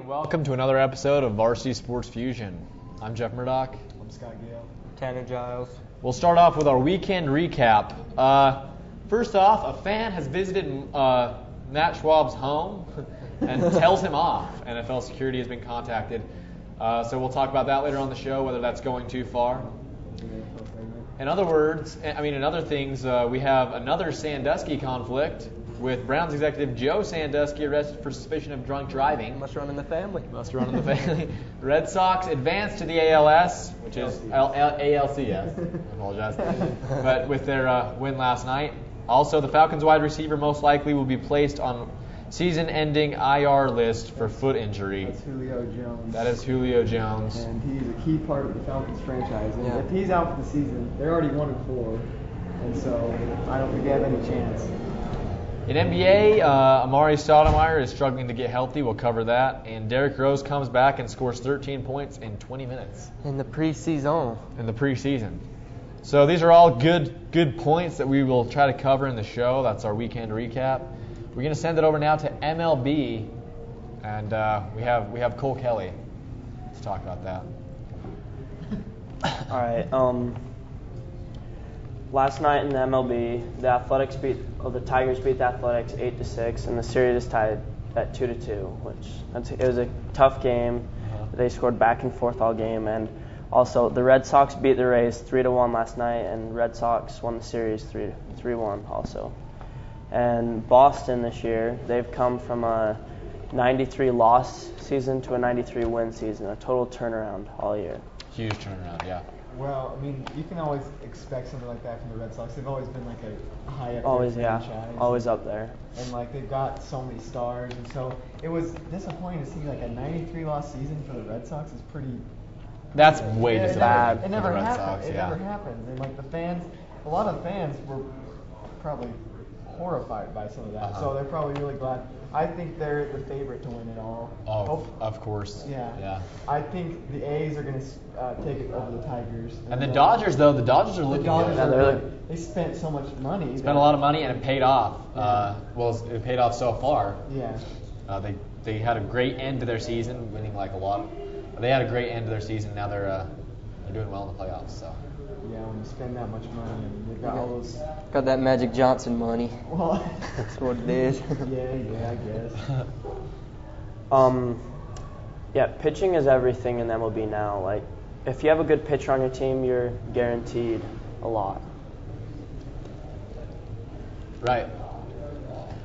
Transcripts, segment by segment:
and welcome to another episode of Varsity Sports Fusion. I'm Jeff Murdoch. I'm Scott Gale. Tanner Giles. We'll start off with our weekend recap. First off, a fan has visited Matt Schwab's home and tells him off. NFL security has been contacted. So we'll talk about that later on the show, whether that's going too far. In other things, we have another Sandusky conflict with Browns executive Joe Sandusky arrested for suspicion of drunk driving. Must run in the family. The Red Sox advanced to the ALS, which is ALCS. I apologize. But with their win last night. Also, the Falcons wide receiver most likely will be placed on season-ending IR list for foot injury. That's Julio Jones. That is Julio Jones. And he's a key part of the Falcons franchise. And if he's out for the season, they're already 1-4. And so I don't think they have any chance. In NBA, Amari Stoudemire is struggling to get healthy. We'll cover that. And Derrick Rose comes back and scores 13 points in 20 minutes. In the preseason. So these are all good points that we will try to cover in the show. That's our weekend recap. We're going to send it over now to MLB, and we have Cole Kelly to talk about that. All right. Last night in the MLB, the Tigers beat the Athletics 8-6, and the series is tied at 2-2. It was a tough game. They scored back and forth all game, and also the Red Sox beat the Rays 3-1 last night, and Red Sox won the series 3-1 also. And Boston this year, they've come from a 93 loss season to a 93 win season, a total turnaround all year. Huge turnaround, yeah. Well, I mean, you can always expect something like that from the Red Sox. They've always been like a high-up franchise. Always up there. And like they've got so many stars, and so it was disappointing to see like a 93 loss season for the Red Sox is pretty. That's way bad. It never for the Red happens. Sox, It never happens, and like a lot of fans were probably horrified by some of that. So they're probably really glad. I think they're the favorite to win it all. Oh, of course. Yeah. I think the A's are going to take it over the Tigers. And the Dodgers, though, the Dodgers are looking good. They spent so much money. Spent a lot of money, and it paid off. It paid off so far. Yeah. They had a great end to their season, winning like a lot. They had a great end to their season. Now they're doing well in the playoffs. So. Yeah, when you spend that much money, and they've got all those. Got that Magic Johnson money. Well, that's what it is. yeah, I guess. Pitching is everything in MLB now. Like, if you have a good pitcher on your team, you're guaranteed a lot. Right.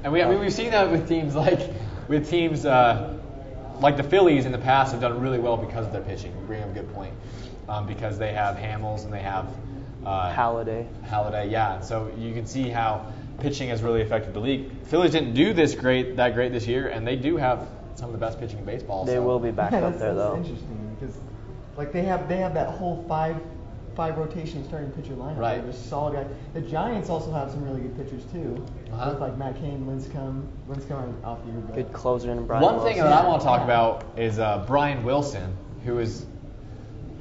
And we've seen that with teams like the Phillies in the past have done really well because of their pitching. You bring up a good point. Because they have Hamels and they have Halladay, yeah. So you can see how pitching has really affected the league. Phillies didn't do that great this year, and they do have some of the best pitching in baseball. They will be back up there though. That's interesting because like they have that whole five rotation starting pitcher lineup. Right. They're solid guys. The Giants also have some really good pitchers too. With like Matt Cain, Lincecum off the year. Good closer in Brian One Wilson. thing that I want to talk about is Brian Wilson, who's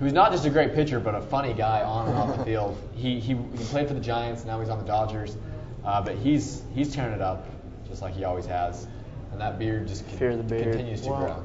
not just a great pitcher, but a funny guy on and off the field. He played for the Giants, now he's on the Dodgers, but he's tearing it up just like he always has, and that beard just continues to grow.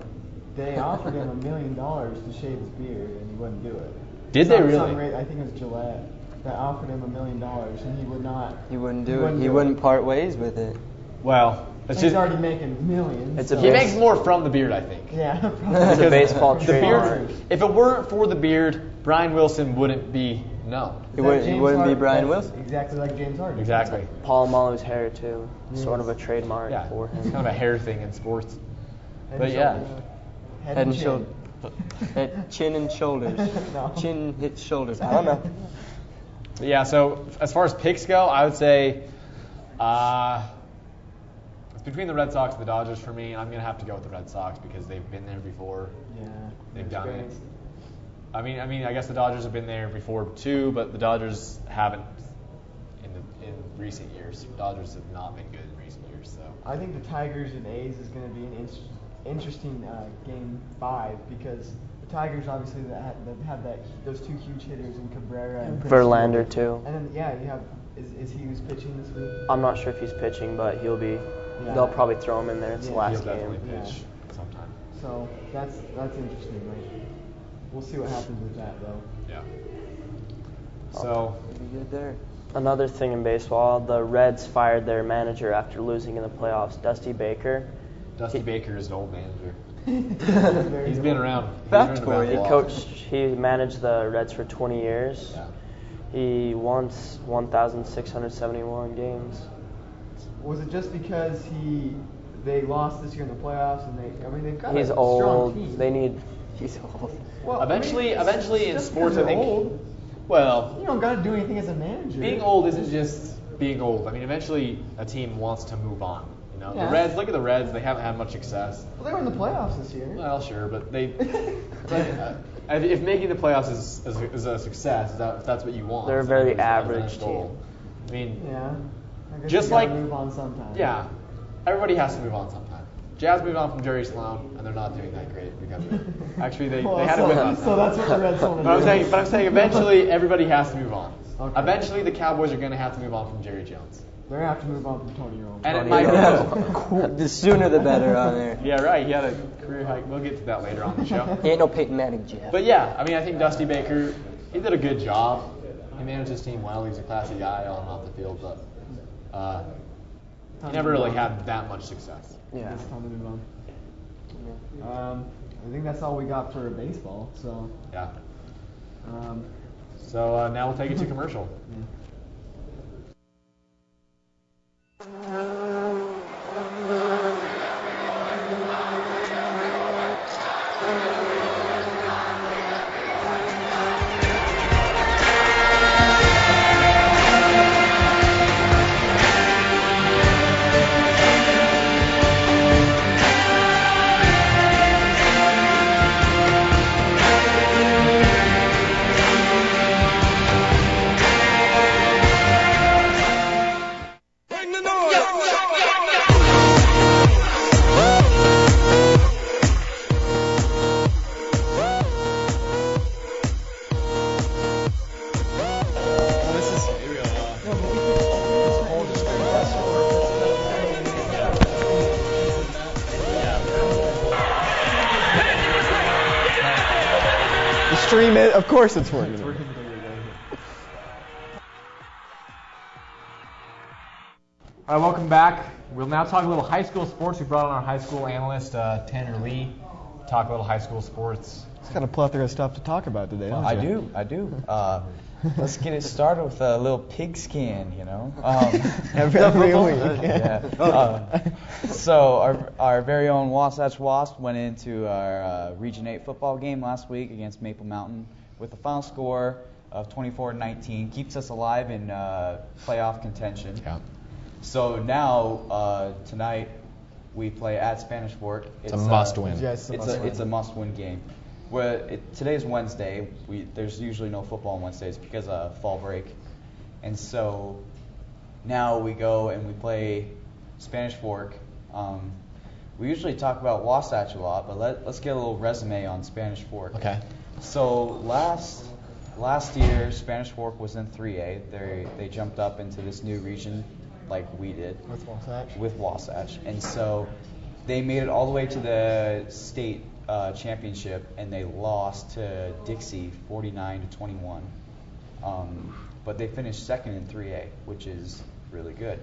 They offered him $1 million to shave his beard, and he wouldn't do it. Did they really? I think it was Gillette that offered him $1 million, and he would not. He wouldn't do it. He wouldn't part ways with it. Well, he's already making millions. He makes more from the beard, I think. Yeah, it's a baseball trademark. If it weren't for the beard, Brian Wilson wouldn't be known. He wouldn't be Brian Wilson. Exactly like James Harden. Exactly. Paul Mallo's hair too, sort of a trademark for him. It's kind of a hair thing in sports. Head and shoulders. Chin and shoulders. No. Chin hits shoulders. I don't know. But yeah, so as far as picks go, I would say it's between the Red Sox and the Dodgers for me, and I'm going to have to go with the Red Sox because they've been there before. Yeah. They've done it. I mean, I guess the Dodgers have been there before too, but the Dodgers haven't in recent years. The Dodgers have not been good in recent years. So I think the Tigers and A's is going to be an interesting game 5 because the Tigers obviously have those two huge hitters in Cabrera and Verlander too. And then you have is he who's pitching this week? I'm not sure if he's pitching, but he'll be. Yeah. They'll probably throw him in there. It's the last he'll game. definitely pitch sometime. So that's interesting. Like, we'll see what happens with that though. Yeah. So Pretty good there. Another thing in baseball, the Reds fired their manager after losing in the playoffs, Dusty Baker. Dusty Baker is an old manager. Very He's good. been around. He managed the Reds for 20 years. Yeah. He won 1,671 games. Was it just because they lost this year in the playoffs and they've got He's a strong old. team? He's old. Well, Eventually in just 'cause sports, I they're think. old, Well, you don't got to do anything as a manager. being old isn't just being old. I mean, eventually a team wants to move on. You know, Yeah. the Reds. Look at the Reds. They haven't had much success. Well, they were in the playoffs this year. Well, sure, but they. If making the playoffs is a success, if that's what you want. They're a so very that was the average next goal. I mean, Yeah. I guess Just you gotta like- move on sometime. yeah, everybody has to move on sometime. Jazz moved on from Jerry Sloan, and they're not doing that great because of it. Actually, they had a win last So night. that's what the Reds want to But do. I'm saying eventually everybody has to move on. Okay. Eventually the Cowboys are going to have to move on from Jerry Jones. They're gonna have to move on from Tony Romo. And it might be. The sooner the better on there. Yeah, right. He had a career hike. We'll get to that later on the show. He ain't no Peyton Manning, Jeff. But yeah, I mean, I think Dusty Baker, he did a good job. He managed his team well. He's a classy guy on and off the field, but he never really had that much success. Yeah. It's time to move on. I think that's all we got for baseball. So. Yeah. Um, So now we'll take it to commercial. stream it. Of course it's working. All right, welcome back. We'll now talk a little high school sports. We brought on our high school analyst, Tanner Lee, to talk a little high school sports. It's got a plethora of stuff to talk about today, don't you? I do. Let's get it started with a little pigskin, you know. Every week. Yeah. So our very own Wasatch Wasp went into our Region 8 football game last week against Maple Mountain with a final score of 24-19. Keeps us alive in playoff contention. Yeah. So now tonight we play at Spanish Fork. It's a must-win. Yes, It's a must-win game. Today's Wednesday. There's usually no football on Wednesdays because of fall break, and so now we go and we play Spanish Fork. We usually talk about Wasatch a lot, but let's get a little resume on Spanish Fork. Okay. So last year Spanish Fork was in 3A. They jumped up into this new region like we did With Wasatch. Wasatch, and so they made it all the way to the state championship, and they lost to Dixie 49-21. But they finished second in 3A, which is really good.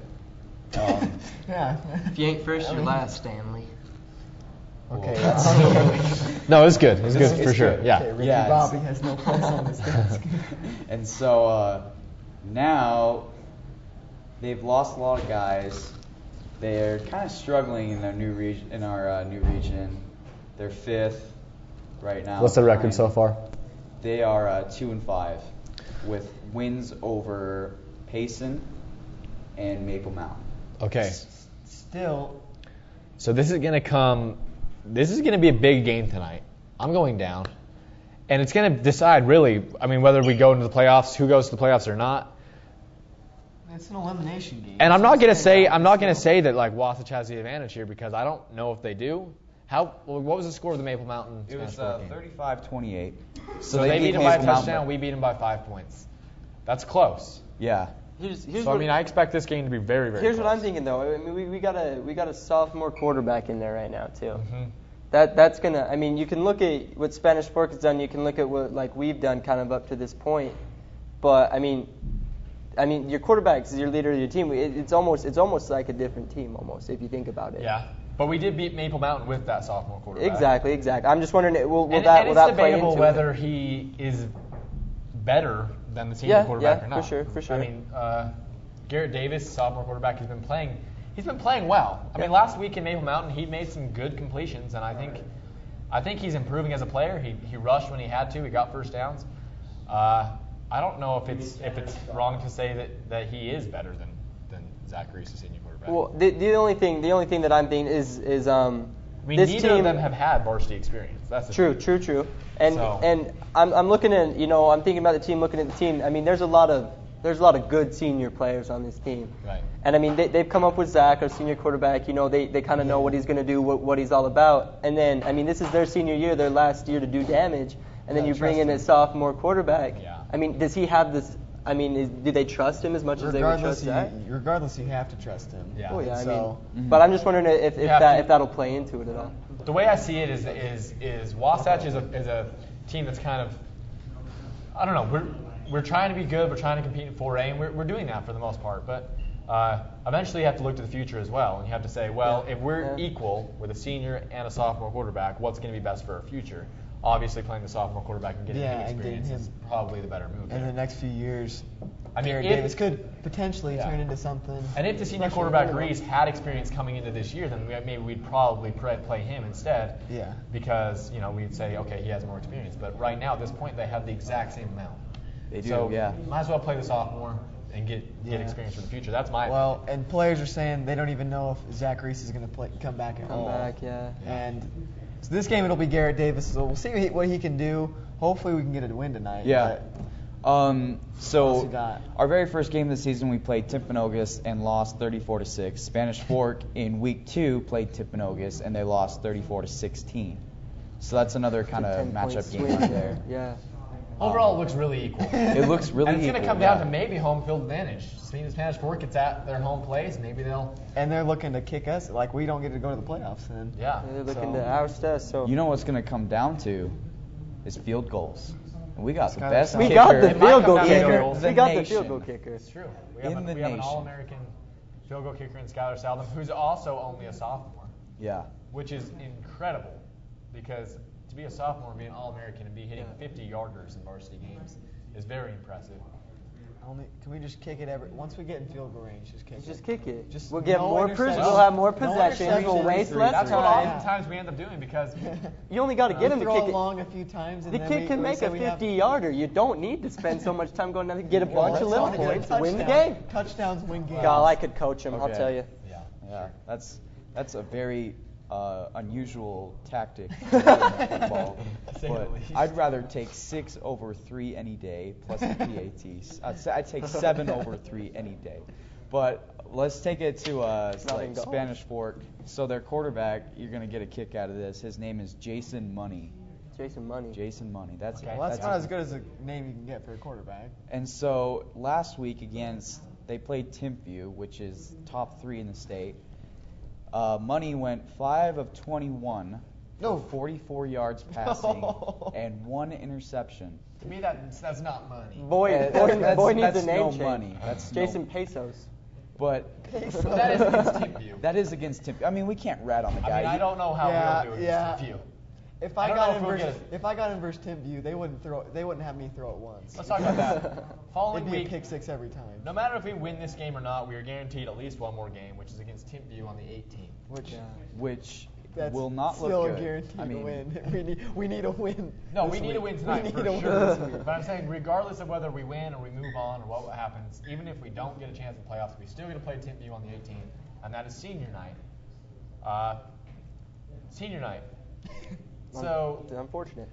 Yeah. If you ain't first, you're last, Stanley. Okay. No, it's good. It's good for it's sure. good. Yeah. Okay, Ricky Yeah, Bobby has no place on his desk. And so now they've lost a lot of guys. They're kind of struggling in their new region. In our new region, they're fifth right now. What's the record behind- so far? They are 2-5, with wins over Payson and Maple Mountain. Okay. Still, So this is going to be a big game tonight. I'm going down. And it's going to decide, really, I mean, whether we go into the playoffs, who goes to the playoffs or not. it's an elimination game. And I'm not going to say that like Wasatch has the advantage here because I don't know if they do. What was the score of the Maple Mountain? It was Spanish Fork game? 35-28. So they beat them by a Maple Mountain. touchdown. We beat them by 5 points. That's close. Yeah. Here's So I mean, I expect this game to be very, very Here's close. what I'm thinking though. I mean, we got a sophomore quarterback in there right now too. Mhm. That's gonna. I mean, you can look at what Spanish Fork has done. You can look at what like we've done kind of up to this point. But I mean, your quarterback is your leader of your team. It's almost like a different team almost if you think about it. Yeah. But we did beat Maple Mountain with that sophomore quarterback. Exactly. I'm just wondering, will and that it's play debatable into whether it? he is better than the senior quarterback or not. For sure. I mean, Garrett Davis, sophomore quarterback, he's been playing well. I mean, last week in Maple Mountain, he made some good completions, and I think he's improving as a player. He rushed when he had to. He got first downs. I don't know if it's wrong to say that he is better than Zach Reese, the senior quarterback. Well, the only thing that I'm thinking is I mean, this neither team, of them have had varsity experience. That's the true. thing. And I'm looking at, I'm thinking about the team, looking at the team. I mean, there's a lot of good senior players on this team. Right. And I mean, they've come up with Zach, our senior quarterback. They kind of know what he's going to do, what he's all about. And then, I mean, this is their senior year, their last year to do damage. And then you bring in a sophomore quarterback. Yeah. I mean, does he have this? I mean, do they trust him as much as they would trust Zach? Regardless, you have to trust him. Yeah. Oh yeah, So, but I'm just wondering if You have to. if that'll play into it at all. The way I see it is Wasatch is a team that's kind of, I don't know, we're trying to be good, we're trying to compete in 4A, and we're doing that for the most part. But eventually you have to look to the future as well, and you have to say, well, if we're equal with a senior and a sophomore quarterback, what's going to be best for our future? Obviously, playing the sophomore quarterback and getting him experience is probably the better move. in there. the next few years, I mean, Garrett Davis could potentially turn into something. And if the senior special. quarterback Reese had experience coming into this year, then maybe we'd probably play him instead. Yeah. Because we'd say, okay, he has more experience. But right now, at this point, they have the exact same amount. They do, So yeah. might as well play the sophomore and get experience for the future. That's my Well, and players are saying they don't even know if Zach Reese is going to come back at all. Yeah. And so this game it'll be Garrett Davis. So we'll see what he can do. Hopefully we can get a win tonight. Yeah. What else So you got? our very first game of the season, we played Timpanogos and lost 34-6. Spanish Fork in week 2 played Timpanogos and they lost 34-16. So that's another kind of 10-point matchup game swing right there. Yeah. Overall, it looks really equal. It looks really and it's going to equal, come down yeah. to maybe home field advantage. Spanish Fork gets at their home place. Maybe they'll. And they're looking to kick us. Like we don't get to go to the playoffs then. Yeah. They're looking to oust us. So You know what's going to come down to is field goals. And we got the kinda best sounds- kicker. we got the It might field come goal down to kicker. field goals. We The got the nation. field goal kicker. It's true. We In have the an nation. All-American field goal kicker in Skylar Southam, who's also only a sophomore, Yeah. which is incredible because to be a sophomore and be an All-American and be hitting 50-yarders in varsity games is very impressive. Can we just kick it once we get in field goal range? Just kick it. Just kick it. Just We'll get no more interceptions. We'll have more No possessions. We'll interceptions. waste less That's what time. oftentimes we end up doing because You only got to get him to throw kick it it. long a few times. And The then kid can we make say a we have- 50-yarder. You don't need to spend so much time going down to get a bunch of Let's little try to get a points. Win the touchdown. game. Touchdowns win games. God, I could coach him. I'll Okay. tell you. Yeah. That's a very unusual tactic in football. To say the But least. I'd rather take 6 over 3 any day plus the PATs. I'd take 7 over 3 any day. But let's take it to Nothing goals. Spanish Fork. So their quarterback, you're gonna get a kick out of this. His name is Jason Money. Jason Money. Jason Money. That's Okay. Well, that's not as good as a name you can get for a quarterback. And so last week they played Timpview, which is top 3 in the state. Money went 5 of 21 No. for 44 yards passing No. and 1 interception. to me that's not money. Boy, That's- boy needs that's a name no change. money. That's Jason no- Pesos. But That is against Timpview. that is against Timpview. I mean, we can't rat on the I guy. mean, I don't know how Yeah, we'll do yeah. against Timpview. If I I don't got know if in we'll versus get if I got in versus Timpview, they wouldn't have me throw it once. Let's talk about that. Following It'd be a week, pick 6 every time. no matter if we win this game or not, we are guaranteed at least one more game, which is against Timpview on the 18th. which That's will not still look a good. guaranteed I mean, win. We need a win. No, this we need a week. win tonight We for need a win sure. this week. But I'm saying, regardless of whether we win or we move on or what happens, even if we don't get a chance in the playoffs, we still get to play Timpview on the 18th, and that is senior night. Senior night. So It's unfortunate.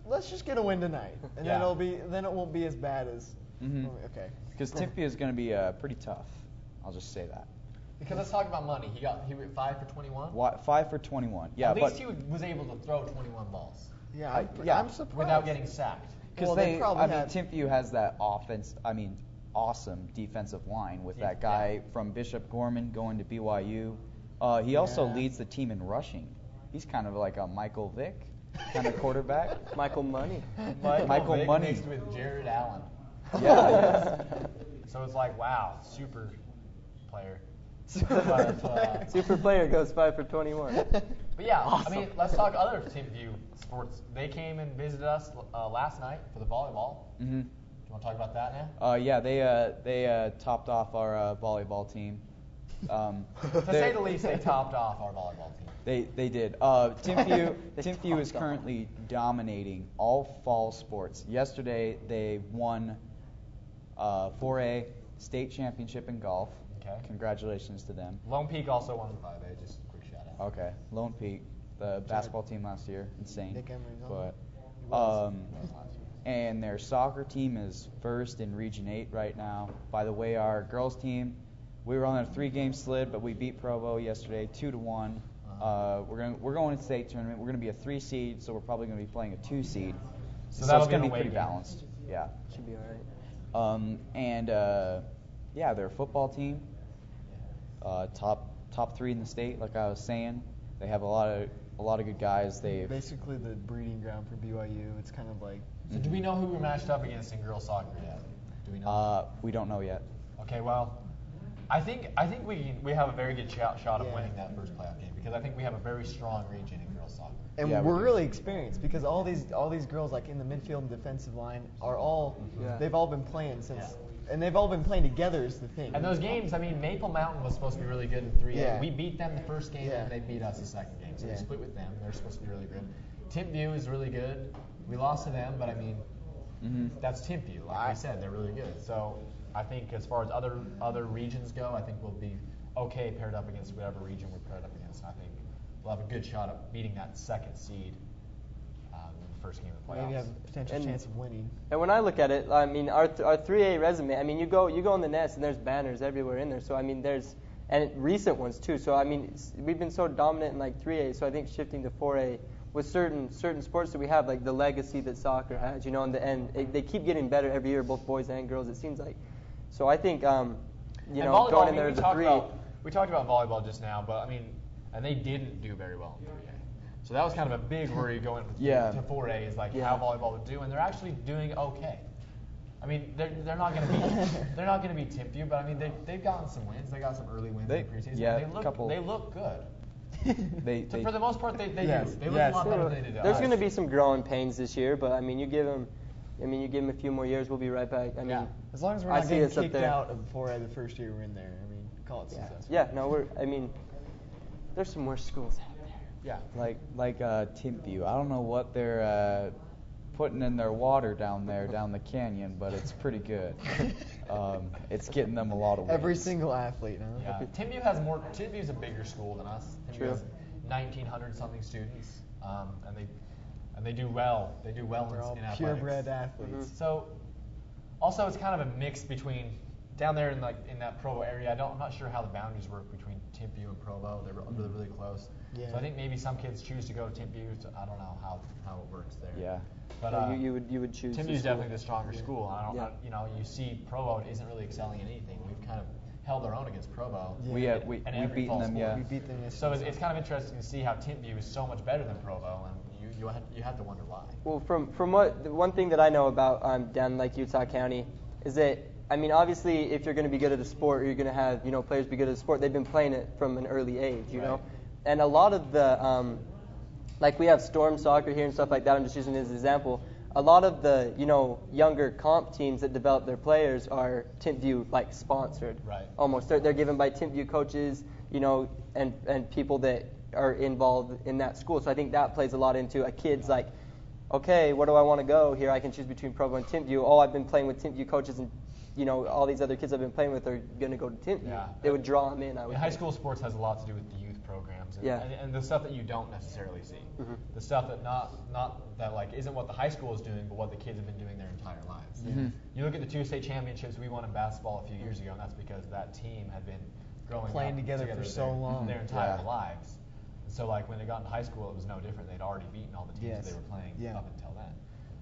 Let's just get a win tonight, and Yeah. then it won't be as bad as. Mhm. Okay. because Timpview is going to be pretty tough. I'll just say that. because let's talk about money. He went 5 for 21. 5 for 21. Yeah, At least but he was able to throw 21 balls Yeah, yeah. I'm surprised. without getting sacked. because Well, they probably had- Timpview has that awesome defensive line with that guy from Bishop Gorman going to BYU. He also Yeah. leads the team in rushing. He's kind of like a Michael Vick kind of quarterback. Michael Money. Michael Vick Money. mixed with Jared Allen. Yeah. So it's like, wow, super player. Super player goes 5 for 21. But yeah, Awesome. I mean, let's talk other Timpview sports. They came and visited us last night for the volleyball. Mm-hmm. Do you want to talk about that now? Yeah, they topped off our volleyball team. To say the least, they topped off our volleyball team. They did. Timpview is currently dominating all fall sports. Yesterday they won 4A state championship in golf. Okay. Congratulations to them. Lone Peak also won the 5A. Just a quick shout out. Okay, Lone Peak, the basketball team last year, insane. Nick Emery's on But it. He was. and their soccer team is first in Region 8 right now. By the way, our girls team, we were on a 3-game slid, but we beat Provo yesterday 2-1. We're going to state tournament. We're going to be a 3 seed, so we're probably going to be playing a 2 seed. So So that'll it's be going an to be away pretty game. balanced. Yeah. Should be all right. Yeah, their football team, top 3 in the state. Like I was saying, they have a lot of good guys. They Basically the breeding ground for BYU. It's kind of like So do we know who we're matched up against in girls soccer yet? Do we know? we don't know yet. Okay, well, I think we have a very good shot of Yeah. winning that first playoff game because I think we have a very strong region in girls soccer. and Yeah, we we're do. really experienced because all these girls like in the midfield and defensive line are all Yeah. they've all been playing since Yeah. and they've all been playing together is the thing. And those games, I mean, Maple Mountain was supposed to be really good in 3A. Yeah. We beat them the first game, Yeah. and they beat us the second game. So Yeah. we split with them. They're supposed to be really good. Timpview is really good. We lost to them, but I mean, that's Timpview. Like I said, they're really good. So I think as far as other regions go, I think we'll be okay paired up against whatever region we're paired up against. I think we'll have a good shot at beating that second seed in the first game of the playoffs. Maybe have a potential And- chance of winning. And when I look at it, I mean, our 3A resume, I mean, you go in the nest and there's banners everywhere in there. So, I mean, and recent ones too. So, I mean, we've been so dominant in like 3A. So I think shifting to 4A with certain sports that we have, like the legacy that soccer has, you know, and they keep getting better every year, both boys and girls, it seems like. So I think, And going volleyball, in there we as a talked 3. we talked about volleyball just now, but I mean, and they didn't do very well in 3A. So that was kind of a big worry going to 4A is like how volleyball would do, and they're actually doing okay. I mean, they're not going to be Timpview, but I mean they've gotten some wins. They got some early wins in preseason. yeah, they look couple. they look good. They For the most part, they Yes, do. They look yes. a lot better than they did. There's going to be some growing pains this year, but I mean, you give them a few more years, we'll be right back. I mean, Yeah. As long as we're I not see getting us up kicked there. out of 4A the first year we're in there. I mean, call it successful. yeah, no, there's some worse schools out there. Yeah. like Timpview. I don't know what they're putting in their water down the canyon, but it's pretty good. It's getting them a lot of wins. Every single athlete, huh? Yeah. Timpview's a bigger school than us. Timpview True. has 1,900 something students, and they do well. They do well They're all in athletics. purebred athletes. So, also it's kind of a mix between down there in that Provo area. I'm not sure how the boundaries work between Timpview and Provo. They're really close. Yeah. So I think maybe some kids choose to go to Timpview. So I don't know how it works there. Yeah. But So you would choose. Timpview's this definitely school. the stronger school. You see Provo isn't really excelling in anything. We've kind of held our own against Provo. Yeah. We've in every beaten fall them. sport. Yeah. We beat them So it's kind of interesting to see how Timpview is so much better than Provo, and you have to wonder why. Well, from the one thing that I know about down like Utah County is that, I mean, obviously, if you're going to be good at a sport, or you're going to have players be good at a sport, they've been playing it from an early age, you know. And a lot of the like we have storm soccer here and stuff like that. I'm just using it as an example. A lot of the younger comp teams that develop their players are Timpview like sponsored. Right. Almost they're given by Timpview coaches, and people that are involved in that school. So I think that plays a lot into a kid's like, okay, where do I want to go here? I can choose between Provo and Timpview. Oh, I've been playing with Timpview coaches, and all these other kids I've been playing with are going to go to Timpview. Yeah. They would draw them in. I would High think. school sports has a lot to do with the youth programs and, Yeah. and the stuff that you don't necessarily see. Mhm. The stuff that not that like isn't what the high school is doing, but what the kids have been doing their entire lives. You look at the 2 state championships we won in basketball a few years ago, and that's because that team had been growing Playing up together for so long. their entire lives. And so like when they got into high school, it was no different. They'd already beaten all the teams Yes. that they were playing Yeah. up until then.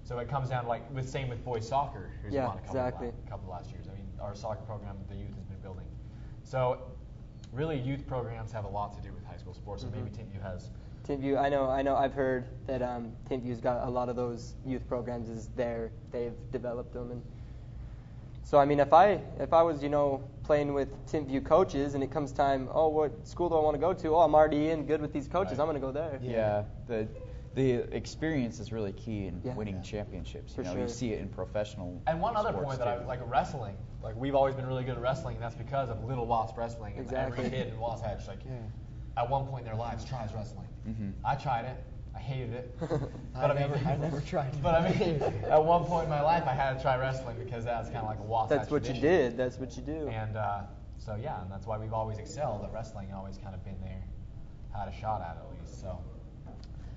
So it comes down to like same with boys soccer, who's Yeah, won a exactly. couple last years. I mean, our soccer program, the youth has been building. So really, youth programs have a lot to do with high school sports, and maybe Timpview has Timpview, I know. I've heard that Timpview's got a lot of those youth programs is there. They've developed them, and so I mean, if I was playing with Timpview coaches, and it comes time, what school do I want to go to? I'm already in good with these coaches. Right. I'm going to go there. Yeah, the experience is really key in winning championships. For sure. You see it in professional. And one other sports point that I too. like wrestling. Like we've always been really good at wrestling, and that's because of Little Wasp Wrestling. And Exactly. every kid in Wasatch, at one point in their lives, tries wrestling. Mm-hmm. I tried it. I hated it. I never tried it. But I mean, at one point in my life, I had to try wrestling because that's kind of like a Wasatch That's what tradition. you did. That's what you do. And so yeah, and that's why we've always excelled at wrestling. Always kind of been there, had a shot at it at least. So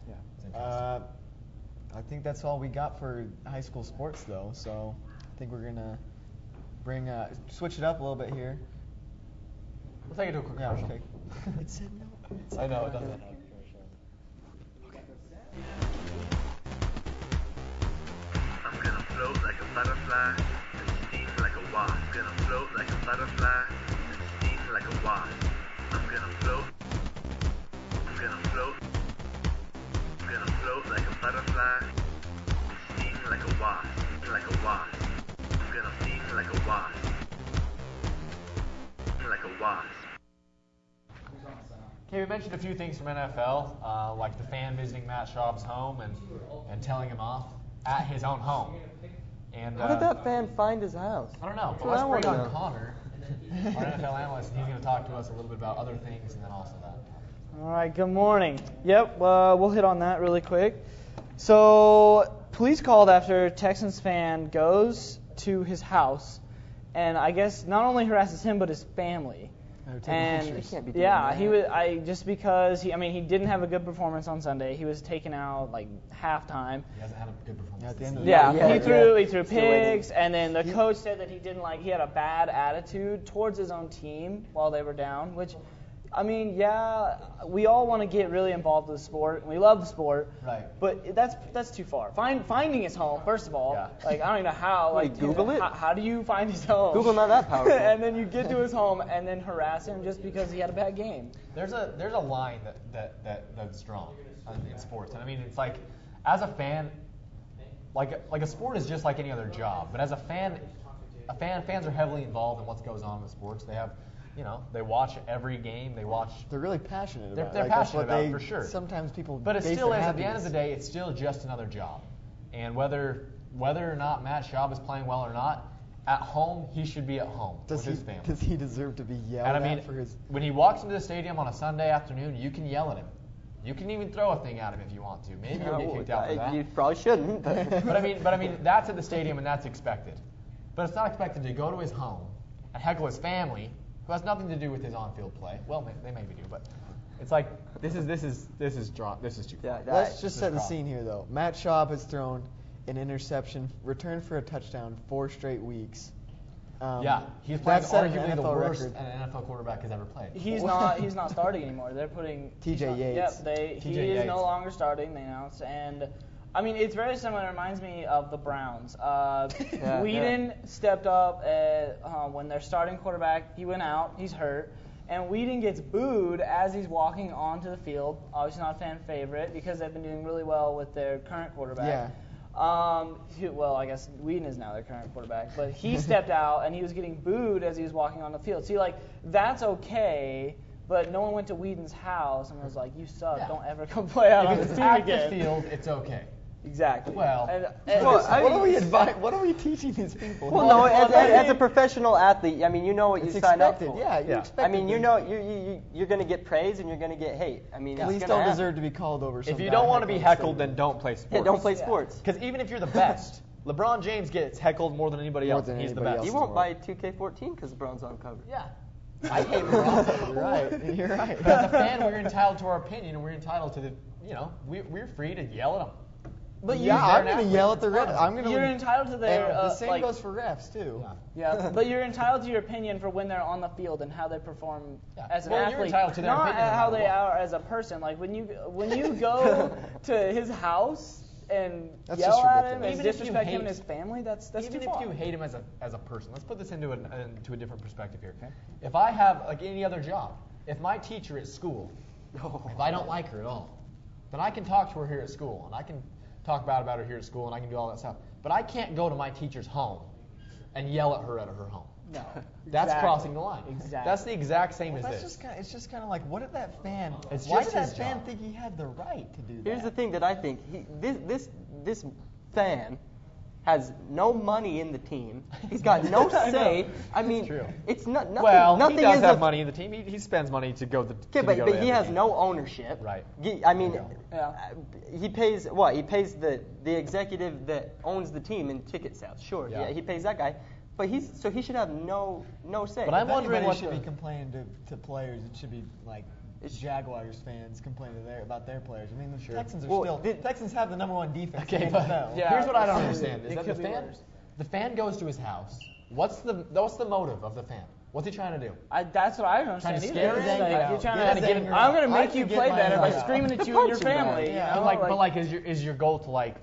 yeah, it's interesting. I think that's all we got for high school sports, though. So I think we're gonna switch it up a little bit here. We'll take it to a quick commercial. Okay. It said no. I know it doesn't. I'm gonna float like a butterfly and sting like a wasp. I'm gonna float like a butterfly and sting like a wasp. I'm gonna float. I'm gonna float. I'm gonna float like a butterfly and sting like a wasp. Like a wasp. I'm gonna sting like a wasp. Like a wasp. Okay, we mentioned a few things from NFL, like the fan visiting Matt Schaub's home and telling him off at his own home. And How did that fan find his house? I don't know, but That's let's what I bring wanna on know. Connor, our NFL analyst, and he's going to talk to us a little bit about other things and then also that. All right, good morning. Yep, we'll hit on that really quick. So, police called after Texans fan goes to his house and I guess not only harasses him but his family. And They can't be doing yeah, that. he was just because he didn't have a good performance on Sunday. He was taken out like halftime. He hasn't had a good performance. At the end of Yeah, Yeah, he threw Still picks, and then the coach said that he had a bad attitude towards his own team while they were down, which, I mean, yeah, we all want to get really involved with the sport, and we love the sport, Right. but that's too far. Finding his home, first of all, Yeah. like I don't even know how. Wait, Like, Google it? How do you find his home? Google not that powerful. And then you get to his home and then harass him just because he had a bad game. There's a line that's drawn in sports, and I mean it's like as a fan, like a sport is just like any other job, but as fans are heavily involved in what goes on in sports. They have, they watch every game. They watch. They're really passionate They're about it. they're Like, that's passionate what about it they- for sure. Sometimes people. But it base still their is at the end of happiness. the day, it's still just another job, and whether or not Matt Schaub is playing well or not, at home he should be at home with his family. Does he deserve to be yelled And I mean, at for his? when he walks into the stadium on a Sunday afternoon, you can yell at him. You can even throw a thing at him if you want to. Maybe you'll get kicked out for that. You probably shouldn't. But I mean, that's at the stadium and that's expected. But it's not expected to go to his home and heckle his family, who has nothing to do with his on-field play. Well, they maybe do, but it's like this is too far. Yeah, Let's just set the scene here, though. Matt Schaub has thrown an interception, returned for a touchdown 4 straight weeks. Yeah, he's playing that set an arguably the NFL worst record. an NFL quarterback has ever played. He's not starting anymore. They're putting TJ Yates. Yep, he TJ is Yates. no longer starting. They announced, and I mean it's very similar. It reminds me of the Browns. Whedon stepped up when their starting quarterback. He went out. He's hurt, and Whedon gets booed as he's walking onto the field. Obviously not a fan favorite because they've been doing really well with their current quarterback. Yeah. Well, I guess Whedon is now their current quarterback, but he stepped out and he was getting booed as he was walking on the field. See, like, that's okay, but no one went to Whedon's house and was like, you suck, Yeah. don't ever come play out on If this it's team at again. the field, it's okay. Exactly. Well, What are we teaching these people? Well, no, as a professional athlete, I mean, you know what you It's sign up expected. for. Yeah, you expect. I mean, you're going to get praise and you're going to get hate. I mean, Police it's don't gonna deserve to be called over. If you don't want to be heckled, then don't play sports. Yeah, don't play sports. Because even if you're the best, LeBron James gets heckled more than anybody More else. than He's the anybody best. You won't buy 2K14 because LeBron's on cover. Yeah. I hate LeBron. You're right. You're right. But as a fan, we're entitled to our opinion, and we're entitled to the, we're free to yell at them. But I'm going to yell at the ref. You're entitled to their. And the same like, goes for refs too. Yeah, but you're entitled to your opinion for when they're on the field and how they perform as an Well, athlete. you're entitled to their not opinion no how matter they what. are as a person. Like when you go to his house and That's yell just at him ridiculous. and Even if you disrespect him hate- and his family, that's Even too if far. you hate him as a person, let's put this into a different perspective here. Okay? If I have like any other job, if my teacher at school, if I don't like her at all, then I can talk to her here at school, and I can talk about her here at school, and I can do all that stuff. But I can't go to my teacher's home and yell at her at her home. No. That's Exactly. crossing the line. Exactly. That's the exact same as That's this. it's just kind of like, what did that fan? It's Why just did his that fan job. think he had the right to do that? Here's the thing that I think. This fan has no money in the team. He's got no say. I mean, true. it's not nothing. Well, nothing he does is have a- money in the team. He spends money to go to Okay, to but go to he every has game. no ownership. Right. I mean, Yeah. he pays what? He pays the executive that owns the team in ticket sales. Sure, Yeah. he pays that guy, but he should have no say. But I'm If wondering anybody what should the- be complaining to players. It should be like Jaguars fans complaining about their players. I mean, the Texans are Well, Texans have the #1 defense. Okay, in the but NFL. Yeah. here's what I don't understand: is It that could be worse. the fan goes to his house. What's the motive of the fan? What's he trying to do? That's what I don't Trying understand to either. scare It's him? like, Yeah. you're trying Get to his anger I'm going to out. make I you can play get better my by out. screaming at you and your Punch him, family. man. You Yeah. know? But like, is your goal to like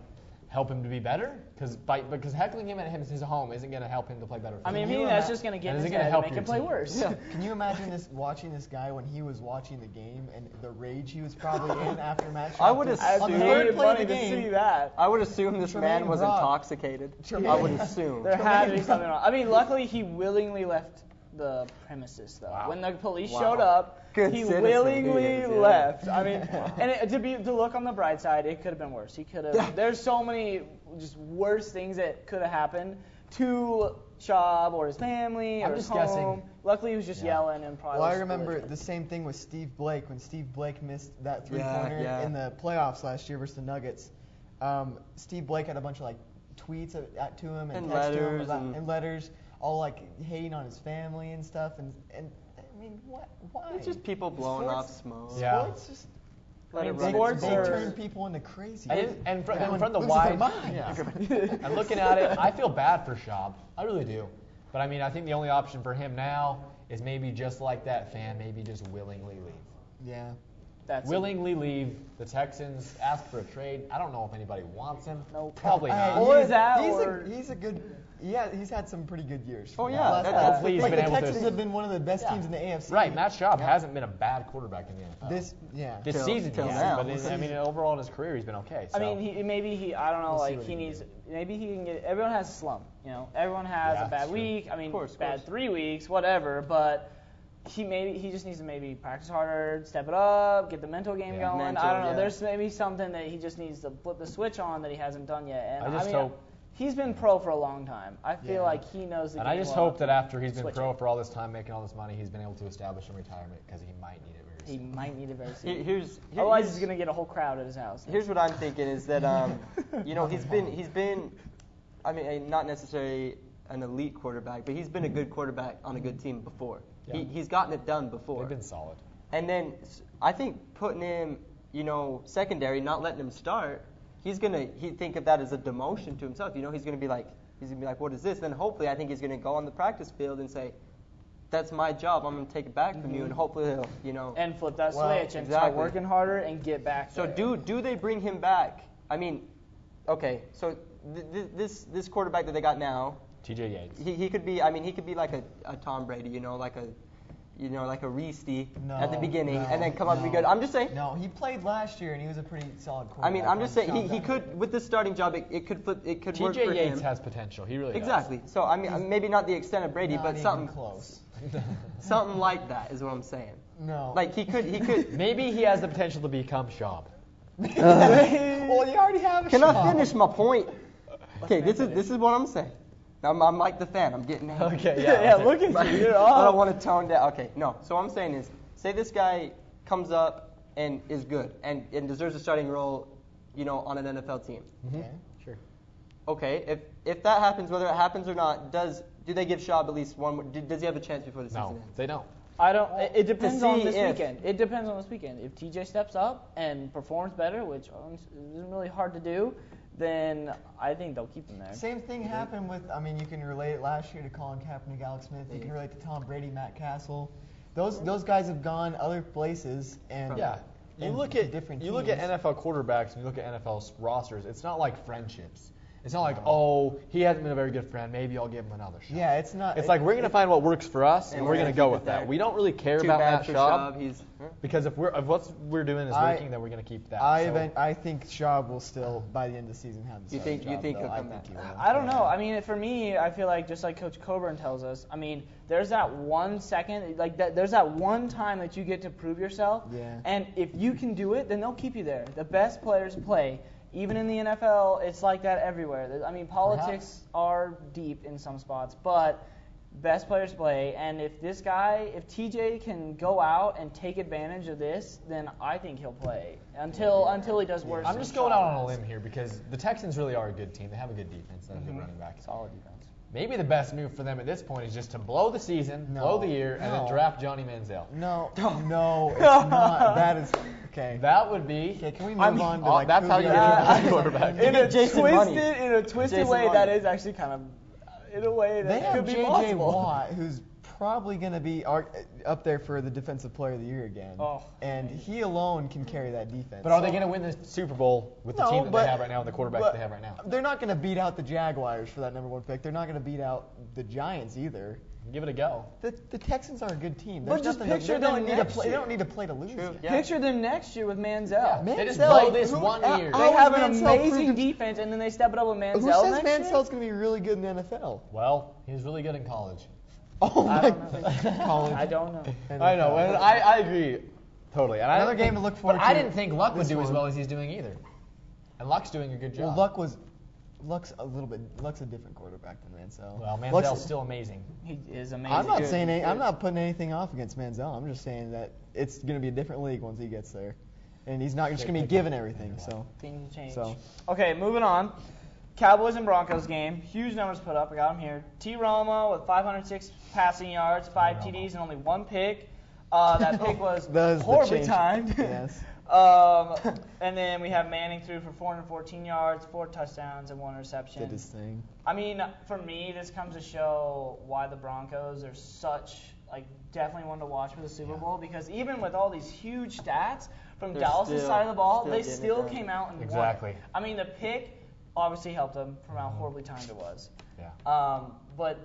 help him to be better? Because heckling him at his home isn't going to help him to play better. I mean, Can if you anything, that's ima- just going to get and in is his it gonna head and help make your him play team? worse. Can you imagine watching this guy when he was watching the game and the rage he was probably in after match? I would on assume- the I'd third be play of funny the to game. see that. I would assume this Tremaine man was Brock. intoxicated. Tremaine- I would assume. There had to be something wrong. I mean, luckily he willingly left the premises, though. Wow. When the police Wow. showed up, Good he citizen willingly he is, yeah. left. I mean, and to look on the bright side, it could have been worse. He could have. There's so many just worse things that could have happened to Schaub or his family or I'm his just guessing. home. Luckily, he was just yelling and probably. Well, I was remember belligerent. the same thing with Steve Blake when Steve Blake missed that Yeah, three-pointer yeah. in the playoffs last year versus the Nuggets. Steve Blake had a bunch of like tweets to him and And texts to him letters about, and- and letters, all like hating on his family and stuff. And I mean, what? Why? It's just people blowing Sports- off smoke. Yeah. Sports just Let it mean, run sports its they are- course. turn people into crazy. And from Everyone the loses their wide, mind. yeah. And looking at it, I feel bad for Schaub. I really do. But I mean, I think the only option for him now is maybe just like that fan, maybe just willingly leave. Yeah. That's Willingly leave. The Texans ask for a trade. I don't know if anybody wants him. Nope. Probably Hey, not. Or that, he's or- he's a good. Yeah, he's had some pretty good years. Oh, for yeah, the last that- couple. hopefully he's Like, been the able to- Texans have been one of the best Yeah. teams in the AFC. Right, Matt Schaub hasn't been a bad quarterback in the NFL. This This Till- season, till he now. hasn't, but I mean, overall in his career, he's been okay. So. I mean, I don't know, We'll see like what he he can needs, do. maybe he can get. Everyone has a slump, you know. Everyone has Yeah, a bad that's true. week. I mean, Of course. bad 3 weeks, whatever. But he just needs to maybe practice harder, step it up, get the mental game Yeah. going. Mental, I don't know. yeah. There's maybe something that he just needs to flip the switch on that he hasn't done yet. And I just mean, hope- he's been pro for a long time. I feel Yeah. like he knows the and game I just well. hope that after he's been Switch pro it. for all this time, making all this money, he's been able to establish in retirement because he might need it very He soon. might need it very soon. Here's Otherwise, he's gonna get a whole crowd at his house. Here's what I'm thinking is that you know he's been I mean not necessarily an elite quarterback, but he's been a good quarterback on a good team before. Yeah. He's gotten it done before. They've been solid. And then I think putting him, you know, secondary, not letting him start, he'd think of that as a demotion to himself. You know, he's gonna be like, what is this? Then hopefully I think he's gonna go on the practice field and say, that's my job. I'm gonna take it back from you, and hopefully he'll, you know. And flip that Well, switch and start exactly. working harder and get back. So there. do they bring him back? I mean, okay, so this quarterback that they got now, TJ Yates. he could be. I mean, he could be like a Tom Brady, you know, like a Reese at the beginning, and then come out and be good. I'm just saying. No, he played last year and he was a pretty solid quarterback. I mean, I'm just saying Sean he Payton. could with this starting job. It could flip. It could work for TJ Yates him. has potential. He really Exactly. So I mean, maybe not the extent of Brady, Not but even something close. something like that is what I'm saying. No. Like he could. does. Maybe he has the potential to become Schaub. Well, you already have a Can shot. I finish my point? Okay, this is what I'm saying. I'm like the fan. I'm getting angry. Okay, yeah, look at you. You're I all. don't want to tone down. Okay, no. So what I'm saying is, say this guy comes up and is good and deserves a starting role, you know, on an NFL team. Okay. Sure. Okay, if that happens, whether it happens or not, do they give Schaub at least one more? Does he have a chance before the season No, ends? they don't. I don't. It depends on see this if- weekend. It depends on this weekend. If TJ steps up and performs better, which isn't really hard to do, then I think they'll keep him there. Same thing happened with, I mean, you can relate it last year to Colin Kaepernick, Alex Smith. You can relate to Tom Brady, Matt Castle. Those guys have gone other places and Yeah. You and look to at different you look teams. at NFL quarterbacks and you look at NFL rosters. It's not like friendships. It's not like, oh, he hasn't been a very good friend. Maybe I'll give him another shot. Yeah, it's not. It's like we're going to find what works for us, and we're going to go with that. We don't really care about Matt Schaub. Because if what we're doing is working, then we're going to keep that. I think Schaub will still, by the end of the season, have the starting job. You think though. he'll come I think back? he will. I don't know. I mean, for me, I feel like just like Coach Coburn tells us. I mean, there's that 1 second, like that. There's that one time that you get to prove yourself. Yeah. And if you can do it, then they'll keep you there. The best players play. Even in the NFL, it's like that everywhere. I mean, politics are deep in some spots, but best players play. And if this guy, if TJ can go out and take advantage of this, then I think he'll play until he does worse. I'm just going out on a limb here because the Texans really are a good team. They have a good defense. They have a good running back. Solid defense. Maybe the best move for them at this point is just to blow the season, blow the year, and then draft Johnny Manziel. No, it's not. That is okay. That would be. Okay, can we move on to that's how you get a quarterback. In a Jason twisted way, Money. that is actually kind of in a way They that have could be J.J. possible. Watt, who's probably going to be up there for the Defensive Player of the Year again. Oh, and he alone can carry that defense. But are they going to win the Super Bowl with the team that they have right now, and the quarterback but they have right now? They're not going to beat out the Jaguars for that number 1 pick. They're not going to beat out the Giants either. Give it a go. The Texans are a good team. But just picture them next year. They don't need to play to lose. Yeah. Picture them next year with Manziel. They just blow this 1 year. They have an amazing defense, and then they step it up with Manziel Who says next year? Manziel's going to be really good in the NFL? Well, he was really good in college. Oh I my don't know. college. I don't know. I know, and I agree totally. And Another game to look forward but I to didn't think Luck would this do as one. well as he's doing either. And Luck's doing a good job. Well, Luck's a different quarterback than Manziel. Well, Manziel's still amazing. He is amazing. I'm not putting anything off against Manziel. I'm just saying that it's going to be a different league once he gets there, and he's not just going to be given everything. So Things change. So. Okay, moving on. Cowboys and Broncos game. Huge numbers put up. I got them here. T. Romo with 506 passing yards, 5 TDs, and only 1 pick. That pick was horribly timed. Yes. And then we have Manning threw for 414 yards, 4 touchdowns, and 1 reception. Did his thing. I mean, for me, this comes to show why the Broncos are such, definitely one to watch for the Super Bowl, because even with all these huge stats from Dallas' side of the ball, they still came out and won. I mean, the pick obviously helped them from how horribly timed it was. Yeah. But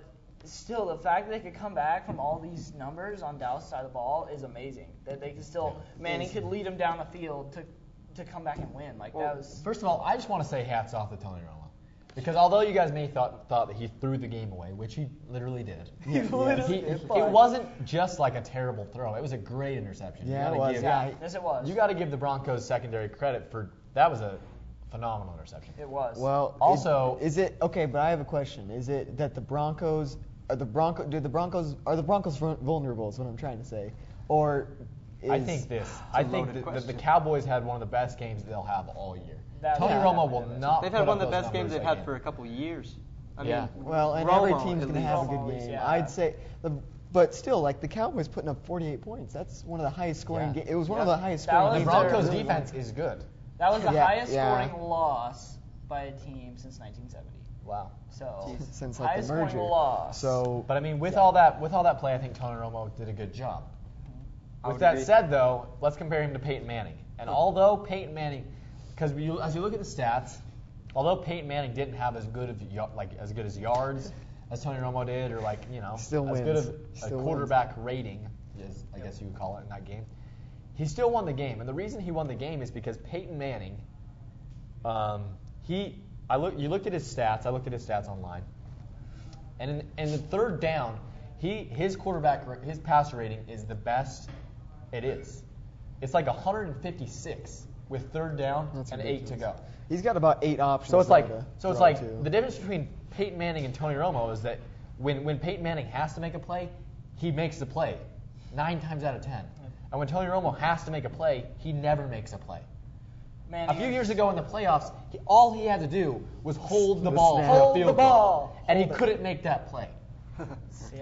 still, the fact that they could come back from all these numbers on Dallas' side of the ball is amazing. That they could still, Manning could lead them down the field to come back and win. That was. First of all, I just want to say hats off to Tony Romo. Because although you guys may thought that he threw the game away, which he literally did, it wasn't just like a terrible throw. It was a great interception. Yeah, it was. Yes, it was. You got to give the Broncos secondary credit for that was a phenomenal interception. It was. Well, also, is it okay? But I have a question. Is it that the Broncos are the Broncos vulnerable? Is what I'm trying to say, or I think this. I think that the Cowboys had one of the best games they'll have all year. Tony Yeah. Romo will not. They've put had one up of the those best games numbers they've had again. for a couple of years. I Yeah. mean, well, and Romo, every team's at going to least. have a Romo good is, game. yeah. I'd say, but still, like the Cowboys putting up 48 points. That's one of the highest scoring. Yeah. It was one of the highest That scoring. was The games Broncos' I've really defense watched. is good. That was the highest yeah. scoring loss by a team since 1970. Wow. So Since like highest the merger. scoring loss. So, But I mean, with all that play, I think Tony Romo did a good job. I With would that agree. said, though, let's compare him to Peyton Manning. And although Peyton Manning, because as you look at the stats, although Peyton Manning didn't have as good as yards as Tony Romo did, or Still as wins. good of a Still quarterback rating, as I guess you would call it in that game, he still won the game. And the reason he won the game is because Peyton Manning, you looked at his stats. I looked at his stats online, and in the third down, his passer rating is the best it is. It's like 156 with third down and 8 to go. he's got about 8 options. So it's like to the difference between Peyton Manning and Tony Romo is that when Peyton Manning has to make a play, he makes the play 9 times out of 10. And when Tony Romo has to make a play, he never makes a play. Manning A few years ago in the playoffs, all he had to do was hold the ball snap. for a Hold field the goal, ball. and he couldn't make that play.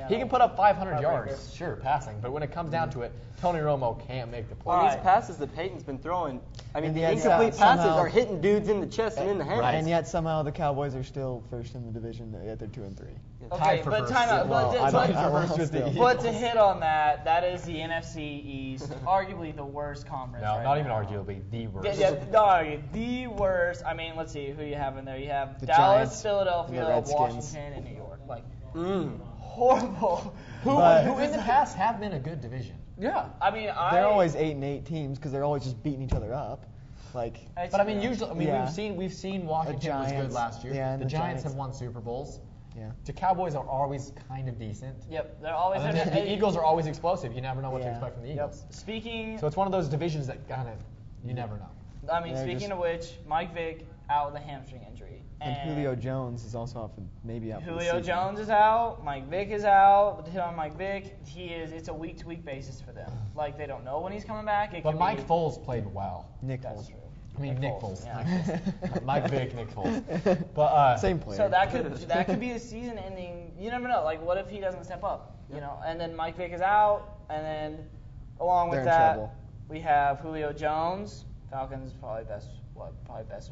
He can put up 500 Heartbreaker. yards, sure, passing, but when it comes down to it, Tony Romo can't make the play. Well, these Right. passes that Peyton's been throwing, I mean, And the yet incomplete somehow- passes are hitting dudes in the chest and in the hands. Right. And yet somehow the Cowboys are still first in the division. Yet they're 2-3. Okay, Tied for but first. time out. Well, But, I but, don't know. First with the but to hit on that, that is the NFC East, arguably the worst conference. No, right not even now. arguably, the worst. No, the worst. I mean, let's see who you have in there. You have The Dallas, Giants, Philadelphia, and the Redskins. Washington, and New York. Like horrible. Who But- in the past have been a good division. Yeah, I mean, They're always 8-8 teams because they're always just beating each other up. Like But I mean, usually, Yeah. we've seen Washington was good Giants. last year. Yeah, and the the Giants Giants. have won Super Bowls. yeah. The Cowboys are always kind of decent. Yep, they're always. And then the Eagles are always explosive. You never know what to Yeah. expect from the Yep. Eagles. Speaking. So it's one of those divisions that kind of you never know. I mean, They're speaking just- of which, Mike Vick out with a hamstring injury. And Julio Jones is also out for maybe out for the Julio season. Jones is out. Mike Vick is out. But to hit on Mike Vick, it's a week-to-week basis for them. Like they don't know when he's coming back. It But could Mike be, Foles played well. Nick That's Foles. true. I mean, Nick Foles. Yeah. Mike Vick, Nick Foles. But Same player. So that could be a season-ending. You never know. Like, what if he doesn't step up? You know, and then Mike Vick is out, and then along with They're in that, trouble. we have Julio Jones. Falcons probably best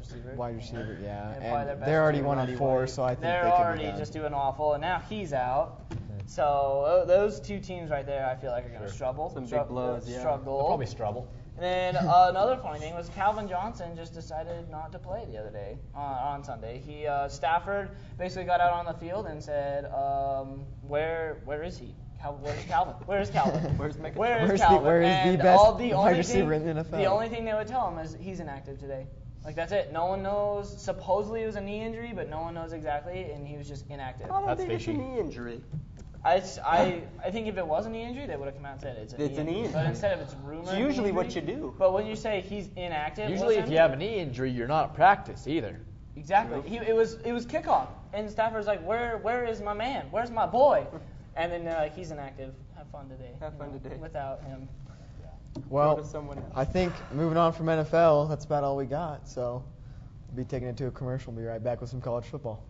receiver. Wide receiver, yeah. probably And their best they're already receiver. 1-4, so I think They're they could already be done. just doing awful, and now he's out. So those two teams right there, I feel like are going to struggle. Some big blows, yeah. Struggle. they'll probably struggle. And then another funny thing was Calvin Johnson just decided not to play the other day on Sunday. Stafford basically got out on the field and said, "Where is he? Where's Calvin? Where's Calvin? Where's Mecca? Where's Calvin?" the And best only wide thing- receiver in the NFL? The only thing they would tell him is he's inactive today. Like that's it. No one knows. Supposedly it was a knee injury, but no one knows exactly, and he was just inactive. I don't That's think it's a fishy. knee injury. I think if it was a knee injury, they would have come out and said it's a knee injury. But instead of it's rumored. It's usually knee what injury, you do. But when you say he's inactive, Usually, if you have a knee injury, you're not at practice either. exactly, it was kickoff, and Stafford's like, where is my man? Where's my boy? And then they're like, he's inactive. Have fun today. Have fun today. Without him. Well, Go to someone else. I think moving on from NFL, that's about all we got. So we'll be taking it to a commercial. We'll be right back with some college football.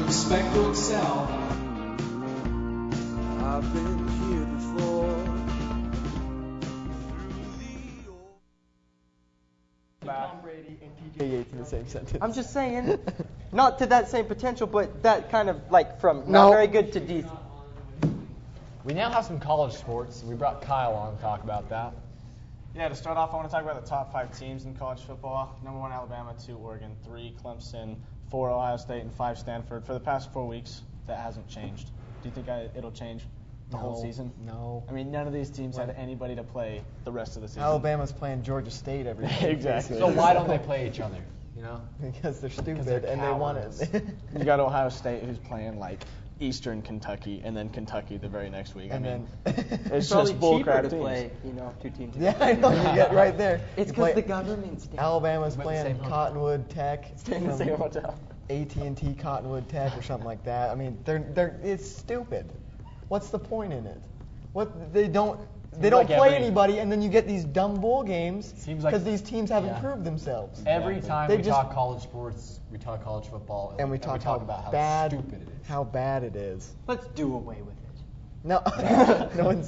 Expect to excel. I've been here before. Tom Brady and TJ Yates in the same sentence. I'm just saying, not to that same potential, but that kind of like from No. not very good to decent. We now have some college sports. We brought Kyle on to talk about that. Yeah, to start off, I want to talk about the top 5 teams in college football. Number 1, Alabama, 2, Oregon, 3, Clemson, 4, Ohio State, and 5, Stanford. For the past 4 weeks, that hasn't changed. Do you think it'll change the whole season? No. I mean, none of these teams had anybody to play the rest of the season. Alabama's playing Georgia State every day. Exactly. So why don't they play each other? You know? Because they're stupid they're and they want cowards. it. You got Ohio State, who's playing like Eastern Kentucky, and then Kentucky the very next week. and I mean, then it's Probably just bull cheaper crap to teams. play, two teams. yeah, I know you get right there. It's You play- because the government's down. Alabama's But the playing same hotel. Cottonwood Tech, Stay in the same hotel. AT&T Cottonwood Tech or something like that. I mean, it's stupid. What's the point in it? They don't like play every- anybody, and then you get these dumb bowl games Seems like- because these teams haven't yeah. proved themselves. Every time They we just- talk college sports, we talk college football, and we talk about how bad, stupid it is. how bad it is. Let's do away with it. No, no one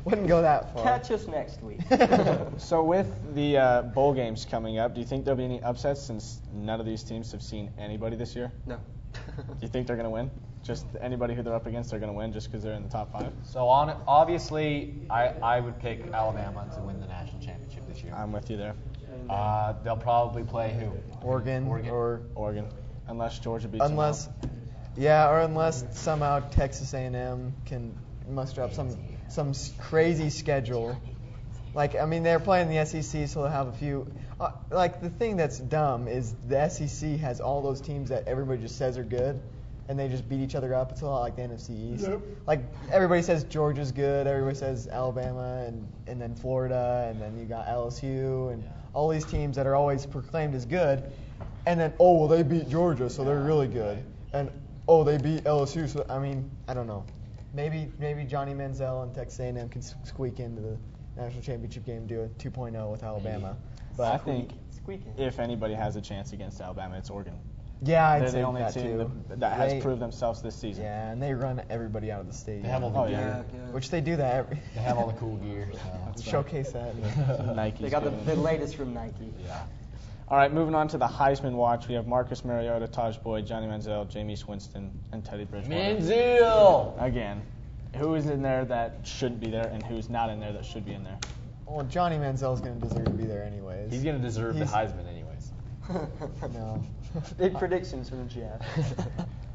wouldn't go that far. Catch us next week. So with the bowl games coming up, do you think there'll be any upsets since none of these teams have seen anybody this year? No. Do you think they're going to win? Just anybody who they're up against, they're going to win just because they're in the top 5? So obviously, I would pick Alabama to win the national championship this year. I'm with you there. They'll probably play who? Oregon. Or Oregon, unless Georgia beats them unless, out. yeah, or unless somehow Texas A&M can muster up some crazy schedule. Like, I mean, they're playing the SEC, so they'll have a few. Like, the thing that's dumb is the SEC has all those teams that everybody just says are good, and they just beat each other up. It's a lot like the NFC East. Yep. Like, everybody says Georgia's good, everybody says Alabama, and then Florida, and then you got LSU, and all these teams that are always proclaimed as good, and then well they beat Georgia, so they're really good, and they beat LSU, so I mean I don't know. Maybe Johnny Manziel and Texas A&M can squeak into the national championship game, do a 2.0 with Alabama. But I think if anybody has a chance against Alabama, it's Oregon. Yeah, I'd They're say the only that team too. that has proved themselves this season. Yeah, and they run everybody out of the stadium. They have all the gear. Which they do that every. They have all the cool gear. So. Showcase that. Nike. They got the latest from Nike. Yeah. All right, moving on to the Heisman watch. We have Marcus Mariota, Taj Boyd, Johnny Manziel, Jameis Winston, and Teddy Bridgewater. Manziel! Again, who is in there that should be there, and who's not in there that should be in there? Well, Johnny Manziel's going to deserve to be there anyways. He's going to deserve the Heisman anyways. No. Big predictions from Jeff.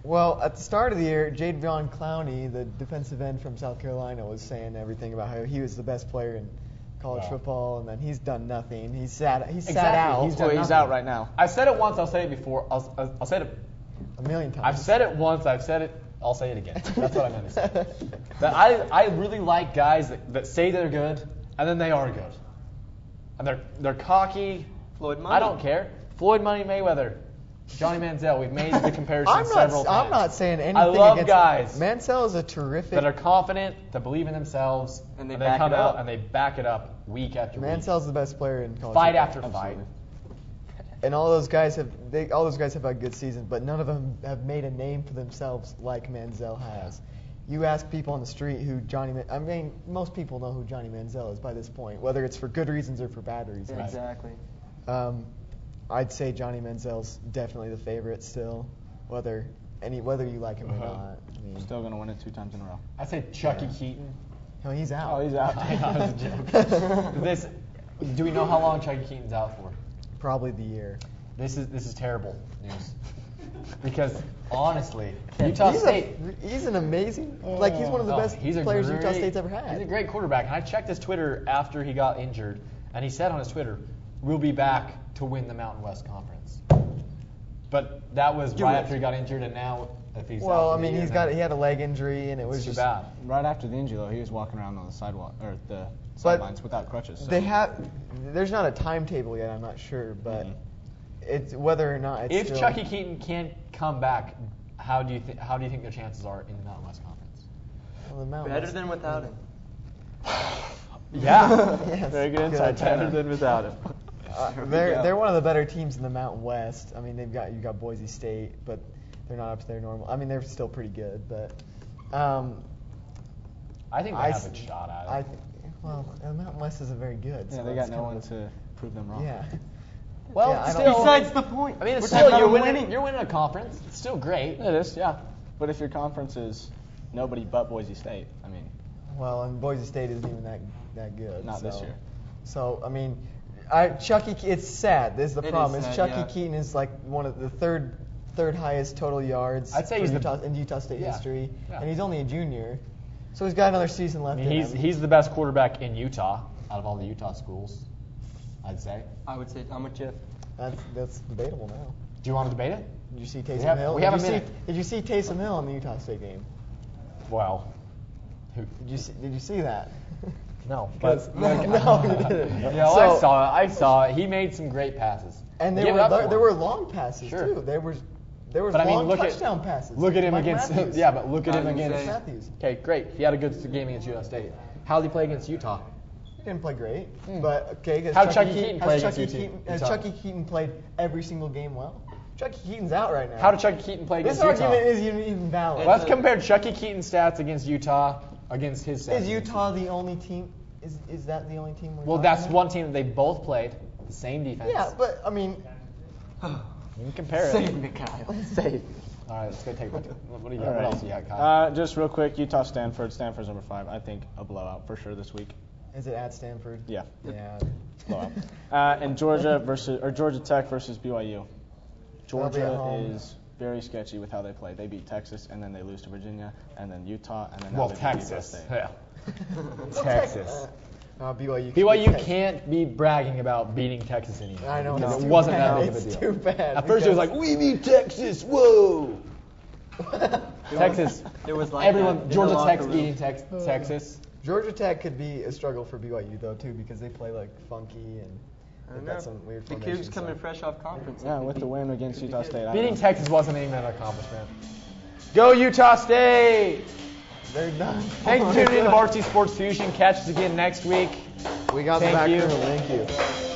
Well, at the start of the year, Jadeveon Clowney, the defensive end from South Carolina, was saying everything about how he was the best player in college football, and then he's done nothing. He's sat out. He's out right now. I've said it once. I'll say it before. I'll say it a million times. I've said it once. I've said it. I'll say it again. That's what I'm going to say. That I really like guys that say they're good and then they are good, and they're cocky. Floyd Money. I don't care. Floyd Money Mayweather, Johnny Manziel. We've made the comparison several times. I'm not saying anything. I love against guys. Manziel is a terrific. That are confident, that believe in themselves, and they come out and they back it up week after week. Manziel's the best player in college. Fight football. after fight. And all those guys have had good seasons, but none of them have made a name for themselves like Manziel has. You ask people on the street who most people know who Johnny Manziel is by this point, whether it's for good reasons or for bad reasons. Yeah, exactly. I'd say Johnny Manziel's definitely the favorite still, whether you like him or not. I mean, Still going to win it 2 times in a row. I'd say Chucky Keaton. No, he's out. Oh, he's out. That was a joke. Do we know how long Chucky Keaton's out for? Probably the year. This is terrible news. Because honestly, Utah State. He's an amazing. He's one of the best players Utah State's ever had. He's a great quarterback. And I checked his Twitter after he got injured, and he said on his Twitter, "We'll be back to win the Mountain West Conference." But that was right after he got injured, and now if he's out for the year, he had a leg injury, and it was too just bad. Right after the injury, though, he was walking around on the sidewalk or the sidelines without crutches. So. There's not a timetable yet. I'm not sure, but it's whether or not it's. If Chucky Keaton can't come back, how do you think their chances are in the Mountain West Conference? Well, the Mountain Better West, than without him. Yeah. Yes, Very good insight. Better than without him. They're one of the better teams in the Mountain West. I mean, you got Boise State, but they're not up to their normal. I mean, they're still pretty good, but. I think they have a shot at it. The Mountain West isn't very good. Yeah, so they that's got no kind one of to prove them wrong. Yeah. Well, Yeah, I don't- still, Besides the point. I mean, it's We're still talking you're about winning. You're winning a conference. It's still great. It is, yeah. But if your conference is nobody but Boise State, I mean. Well, and Boise State isn't even that good. Not this year. So I mean, Chucky. It's sad. This is the problem. sad, Chucky yeah. Keaton is like one of the third highest total yards. I'd say he's in Utah State history, Yeah. and he's only a junior, so he's got another season left. I mean, in him. he's the best quarterback in Utah out of all the Utah schools, I'd say. I would say I'm with Jeff. That's debatable now. Do you want to debate it? Did you see Taysom Hill? we have a Did you minute. Did you see Taysom Hill in the Utah State game? Well, Did you see that? no. No, you didn't. Yeah, well, I saw it. He made some great passes. And Give it up for there him. were long passes Sure. too. There was long But I mean, touchdown passes. Look at him Mike against. Matthews. Yeah, but look at him Mike against. Matthews. Okay, great. He had a good game against Utah State. How did he play against Utah? He didn't play great, but okay. How did Chucky Keaton play against Has Utah? Chucky Keaton played every single game well? Chucky Keaton's out right now. How did Chucky Keaton play This against Utah? argument isn't even valid. Let's compare Chucky Keaton's stats against Utah against his stats. Is Utah the only team? Is that the only team? Well, that's one team that they both played. The same defense. Yeah, but I mean, You can compare it. Save me, Kyle. Save. All right, let's go take one. What do you got? What else do you got, Kyle? Just real quick, Utah Stanford. Stanford's number 5. I think a blowout for sure this week. is it at Stanford? Yeah, Yeah. blowout. And Georgia Tech versus BYU. They'll be at Georgia home. is very sketchy with how they play. They beat Texas and then they lose to Virginia and then Utah and then now Well, they beat Utah Texas. State. Yeah. Texas. BYU. BYU can't be bragging about beating Texas anymore. I know. Because it's it too wasn't bad. that big of a It's deal. too bad. At first it was like, we beat Texas, whoa! Texas. It was like Everyone, that in Georgia the locker Tech's room. beating Texas. Georgia Tech could be a struggle for BYU though too because they play like funky and I think that's some weird The formation Cougs coming stuff. fresh off conference. Yeah, with the win against Utah State. I Beating don't know. Texas wasn't even an accomplishment. Go Utah State! They're done. Thanks for tuning in to Varsity Sports Fusion. Catch us again next week. We got Thank the back you. room. Thank you.